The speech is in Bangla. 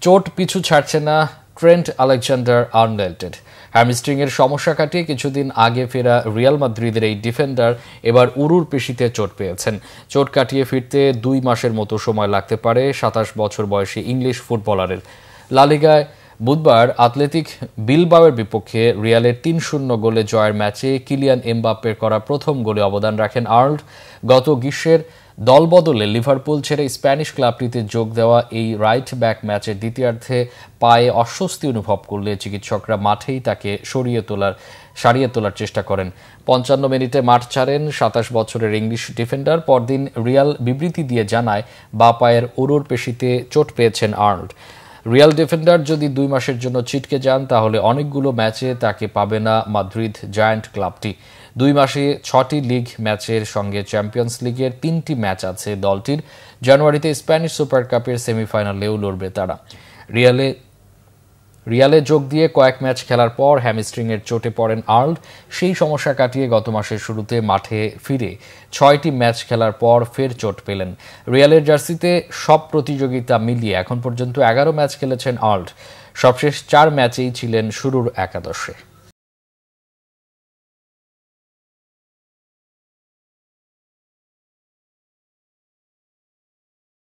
চোট পিছু ছাড়ছে না ট্রেন্ট আলেকজান্ডার-আর্নল্ডের। হ্যামস্ট্রিংয়ের সমস্যা কাটিয়ে কিছুদিন আগে ফেরা রিয়াল মাদ্রিদের এই ডিফেন্ডার এবার উরুর পেশিতে চোট পেয়েছেন। চোট কাটিয়ে ফিরতে 2 মাসের মতো সময় লাগতে পারে 27 বছর বয়সী ইংলিশ ফুটবলারের। লা লিগায় বুধবার আতলেতিক বিলবাওয়ের বিপক্ষে রিয়ালের 3-0 গোলে জয়ের ম্যাচে কিলিয়ান এমবাপ্পের করা প্রথম গোলে অবদান রাখেন আর্নল্ড। গত গ্রীষ্মের দলবদলে লিভারপুল ছেড়ে স্প্যানিশ ক্লাবটিতে যোগ দেওয়া এই রাইট ব্যাক ম্যাচের দ্বিতীয়ার্ধে পায়ে অস্বস্তি অনুভব করলে চিকিৎসকরা মাঠেই তাকে সারিয়ে তোলার চেষ্টা করেন। 55 মিনিটে মাঠ ছাড়েন 27 বছরের ইংলিশ ডিফেন্ডার। পরদিন রিয়াল বিবৃতি দিয়ে জানায় বাঁ পায়ের উরুর পেশিতে চোট পেয়েছেন আর্নল্ড। রিয়াল ডিফেন্ডার যদি 2 মাসের জন্য ছিটকে যান তাহলে অনেকগুলো ম্যাচে তাকে পাবে না মাদ্রিদ জায়ান্ট ক্লাবটি। 2 মাসে 6টি লিগ ম্যাচের সঙ্গে চ্যাম্পিয়ন্স লিগের 3টি ম্যাচ আছে দলটির। জানুয়ারিতে স্প্যানিশ সুপার কাপের সেমিফাইনালেও লড়বে তারা। রিয়ালে যোগ দিয়ে কয়েক ম্যাচ খেলার পর হ্যামস্ট্রিংয়ের চোটে পড়েন আর্নল্ড। সেই সমস্যা কাটিয়ে গত মাসের শুরুতে মাঠে ফিরে 6টি ম্যাচ খেলার পর ফের চোট পেলেন। রিয়ালের জার্সিতে সব প্রতিযোগিতা মিলিয়ে এখন পর্যন্ত 11 ম্যাচ খেলেছেন আর্নল্ড। সবশেষ 4 ম্যাচেই ছিলেন শুরুর একাদশে।